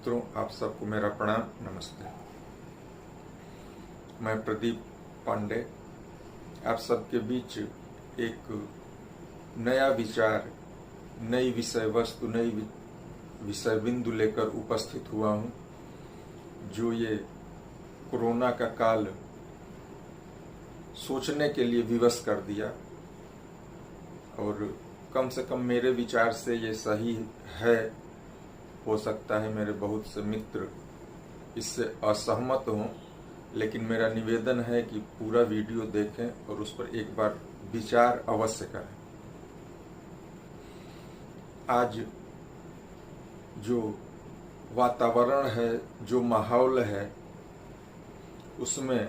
मित्रों, आप सबको मेरा प्रणाम, नमस्ते। मैं प्रदीप पांडे आप सबके बीच एक नया विचार, नई विषय वस्तु, नई विषय बिंदु लेकर उपस्थित हुआ हूँ। जो ये कोरोना का काल सोचने के लिए विवश कर दिया, और कम से कम मेरे विचार से ये सही है। हो सकता है मेरे बहुत से मित्र इससे असहमत हों, लेकिन मेरा निवेदन है कि पूरा वीडियो देखें और उस पर एक बार विचार अवश्य करें। आज जो वातावरण है, जो माहौल है, उसमें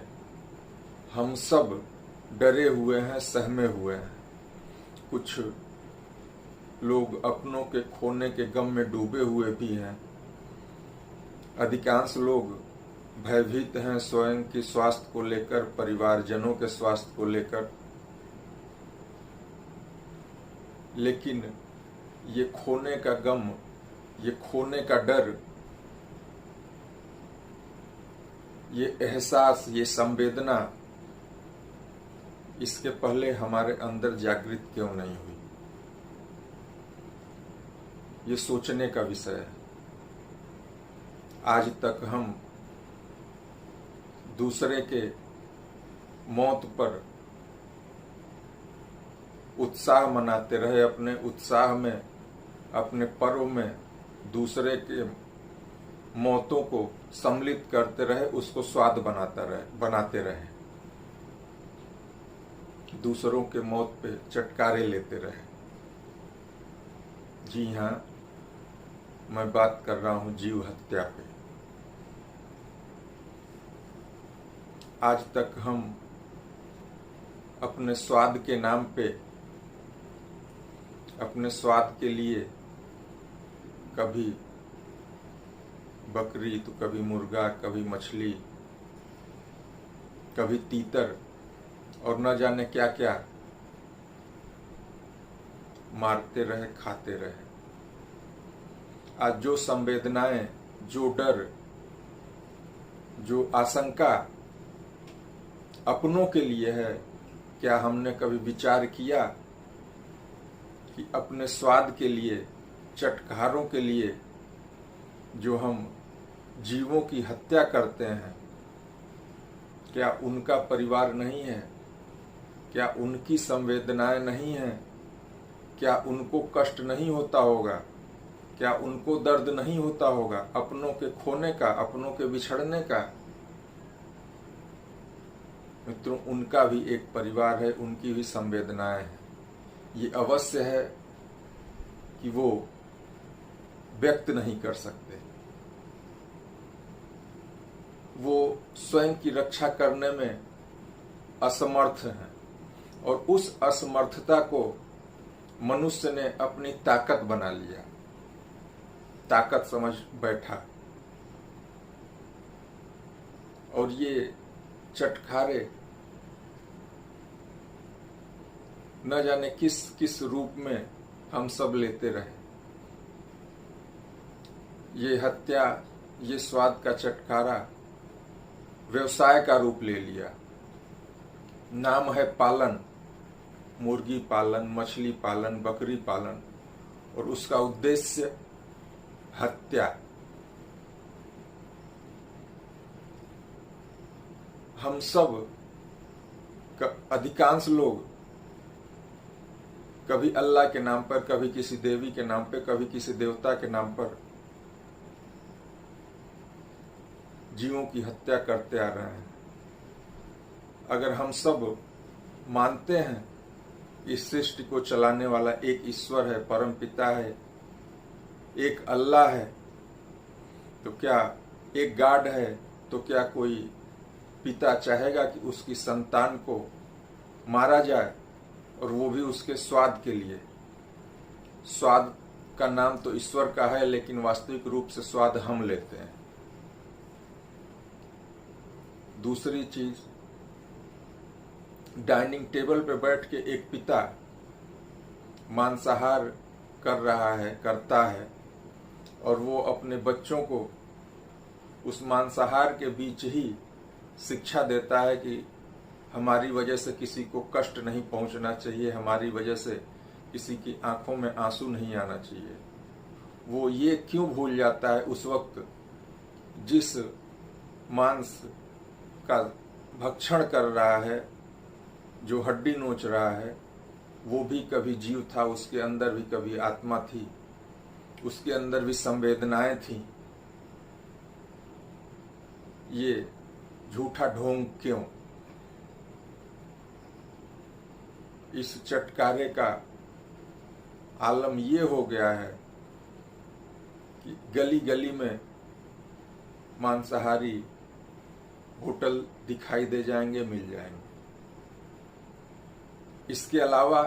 हम सब डरे हुए हैं, सहमे हुए हैं। कुछ लोग अपनों के खोने के गम में डूबे हुए भी हैं। अधिकांश लोग भयभीत हैं स्वयं के स्वास्थ्य को लेकर, परिवारजनों के स्वास्थ्य को लेकर। लेकिन ये खोने का गम, ये खोने का डर, ये एहसास, ये संवेदना इसके पहले हमारे अंदर जागृत क्यों नहीं हुई? ये सोचने का विषय है। आज तक हम दूसरे के मौत पर उत्साह मनाते रहे, अपने उत्साह में, अपने पर्व में दूसरे के मौतों को सम्मिलित करते रहे, उसको स्वाद बनाते रहे, दूसरों के मौत पे चटकारे लेते रहे। जी हाँ, मैं बात कर रहा हूं जीव हत्या पे। आज तक हम अपने स्वाद के नाम पे, अपने स्वाद के लिए कभी बकरी तो कभी मुर्गा, कभी मछली, कभी तीतर और न जाने क्या क्या मारते रहे, खाते रहे। आज जो संवेदनाएं, जो डर, जो आशंका अपनों के लिए है, क्या हमने कभी विचार किया कि अपने स्वाद के लिए, चटखारों के लिए जो हम जीवों की हत्या करते हैं, क्या उनका परिवार नहीं है? क्या उनकी संवेदनाएं नहीं हैं? क्या उनको कष्ट नहीं होता होगा? क्या उनको दर्द नहीं होता होगा अपनों के खोने का, अपनों के बिछड़ने का? मित्रों, उनका भी एक परिवार है, उनकी भी संवेदनाएं हैं। ये अवश्य है कि वो व्यक्त नहीं कर सकते। वो स्वयं की रक्षा करने में असमर्थ हैं, और उस असमर्थता को मनुष्य ने अपनी ताकत बना लिया, ताकत समझ बैठा। और ये चटखारे न जाने किस किस रूप में हम सब लेते रहे। ये हत्या, ये स्वाद का चटखारा व्यवसाय का रूप ले लिया। नाम है पालन, मुर्गी पालन, मछली पालन, बकरी पालन, और उसका उद्देश्य हत्या। हम सब अधिकांश लोग कभी अल्लाह के नाम पर, कभी किसी देवी के नाम पर, कभी किसी देवता के नाम पर जीवों की हत्या करते आ रहे हैं। अगर हम सब मानते हैं इस सृष्टि को चलाने वाला एक ईश्वर है, परम पिता है, एक अल्लाह है, तो क्या एक गॉड है, तो क्या कोई पिता चाहेगा कि उसकी संतान को मारा जाए, और वो भी उसके स्वाद के लिए? स्वाद का नाम तो ईश्वर का है, लेकिन वास्तविक रूप से स्वाद हम लेते हैं। दूसरी चीज, डाइनिंग टेबल पर बैठ के एक पिता मांसाहार करता है, और वो अपने बच्चों को उस मांसाहार के बीच ही शिक्षा देता है कि हमारी वजह से किसी को कष्ट नहीं पहुंचना चाहिए, हमारी वजह से किसी की आंखों में आंसू नहीं आना चाहिए। वो ये क्यों भूल जाता है उस वक्त जिस मांस का भक्षण कर रहा है, जो हड्डी नोच रहा है, वो भी कभी जीव था, उसके अंदर भी कभी आत्मा थी, उसके अंदर भी संवेदनाएं थी। ये झूठा ढोंग क्यों? इस चटकारे का आलम ये हो गया है कि गली गली में मांसाहारी होटल दिखाई दे जाएंगे, मिल जाएंगे। इसके अलावा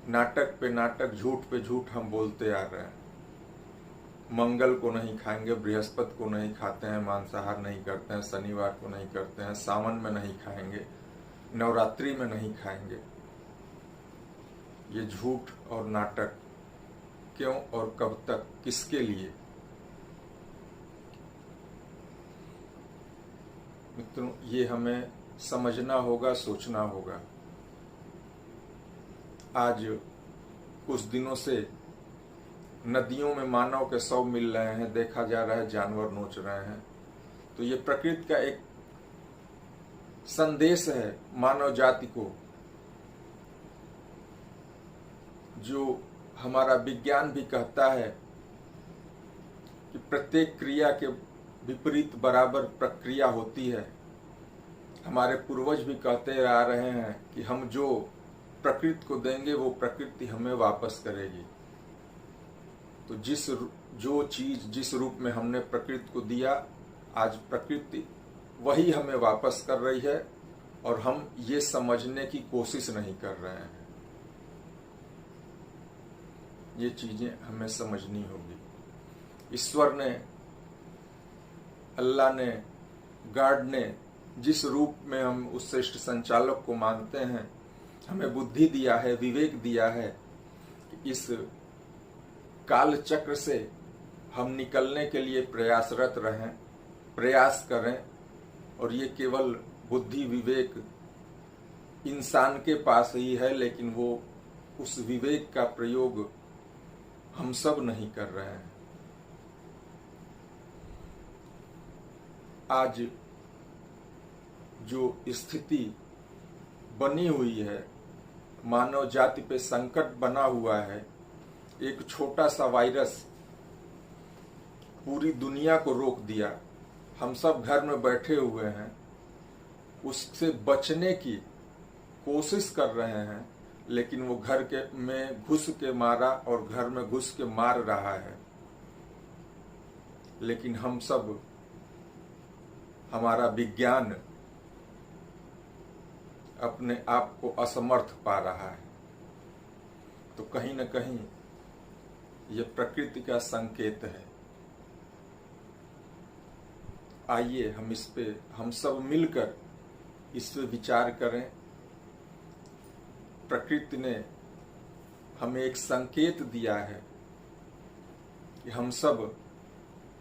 नाटक पे नाटक, झूठ पे झूठ हम बोलते आ रहे हैं। मंगल को नहीं खाएंगे, बृहस्पति को नहीं खाते हैं, मांसाहार नहीं करते हैं, शनिवार को नहीं करते हैं, सावन में नहीं खाएंगे, नवरात्रि में नहीं खाएंगे। ये झूठ और नाटक क्यों और कब तक, किसके लिए? मित्रों, ये हमें समझना होगा, सोचना होगा। आज कुछ दिनों से नदियों में मानव के शव मिल रहे हैं, देखा जा रहा है जानवर नोच रहे हैं। तो ये प्रकृति का एक संदेश है मानव जाति को, जो हमारा विज्ञान भी कहता है कि प्रत्येक क्रिया के विपरीत बराबर प्रक्रिया होती है। हमारे पूर्वज भी कहते आ रहे हैं कि हम जो प्रकृति को देंगे वो प्रकृति हमें वापस करेगी। तो जो चीज जिस रूप में हमने प्रकृति को दिया, आज प्रकृति वही हमें वापस कर रही है और हम ये समझने की कोशिश नहीं कर रहे हैं। ये चीजें हमें समझनी होगी। ईश्वर ने, अल्लाह ने, गॉड ने जिस रूप में हम उस श्रेष्ठ संचालक को मानते हैं, हमें बुद्धि दिया है, विवेक दिया है कि इस काल चक्र से हम निकलने के लिए प्रयासरत रहें, प्रयास करें। और ये केवल बुद्धि विवेक इंसान के पास ही है, लेकिन वो उस विवेक का प्रयोग हम सब नहीं कर रहे हैं। आज जो स्थिति बनी हुई है, मानव जाति पे संकट बना हुआ है, एक छोटा सा वायरस पूरी दुनिया को रोक दिया। हम सब घर में बैठे हुए हैं, उससे बचने की कोशिश कर रहे हैं, लेकिन वो घर के में घुस के मारा और घर में घुस के मार रहा है। लेकिन हम सब, हमारा विज्ञान अपने आप को असमर्थ पा रहा है। तो कहीं न कहीं ये प्रकृति का संकेत है। आइए हम सब मिलकर इस पे विचार करें। प्रकृति ने हमें एक संकेत दिया है कि हम सब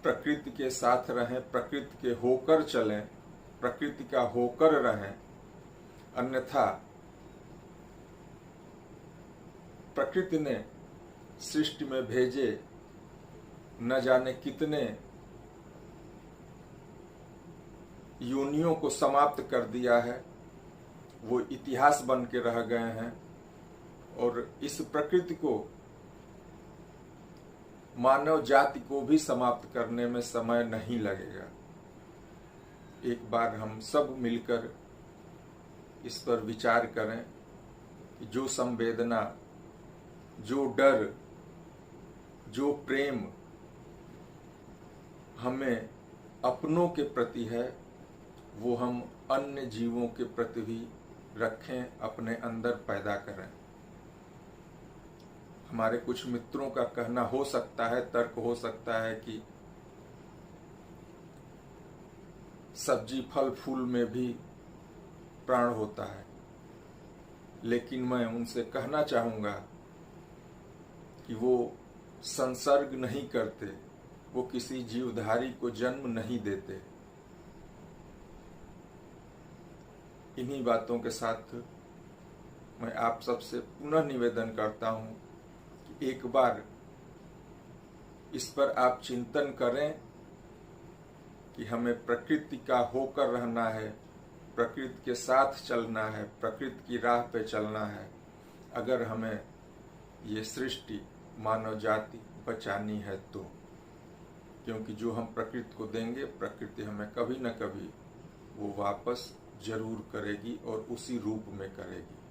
प्रकृति के साथ रहें, प्रकृति के होकर चलें, प्रकृति का होकर रहें। अन्यथा प्रकृति ने सृष्टि में भेजे न जाने कितने योनियों को समाप्त कर दिया है, वो इतिहास बन के रह गए हैं। और इस प्रकृति को, मानव जाति को भी समाप्त करने में समय नहीं लगेगा। एक बार हम सब मिलकर इस पर विचार करें कि जो संवेदना, जो डर, जो प्रेम हमें अपनों के प्रति है, वो हम अन्य जीवों के प्रति भी रखें, अपने अंदर पैदा करें। हमारे कुछ मित्रों का कहना हो सकता है, तर्क हो सकता है कि सब्जी फल फूल में भी प्राण होता है, लेकिन मैं उनसे कहना चाहूंगा कि वो संसर्ग नहीं करते, वो किसी जीवधारी को जन्म नहीं देते। इन्हीं बातों के साथ मैं आप सबसे पुनः निवेदन करता हूं कि एक बार इस पर आप चिंतन करें कि हमें प्रकृति का होकर रहना है, प्रकृति के साथ चलना है, प्रकृति की राह पे चलना है, अगर हमें ये सृष्टि मानव जाति बचानी है तो। क्योंकि जो हम प्रकृति को देंगे, प्रकृति हमें कभी न कभी वो वापस जरूर करेगी और उसी रूप में करेगी।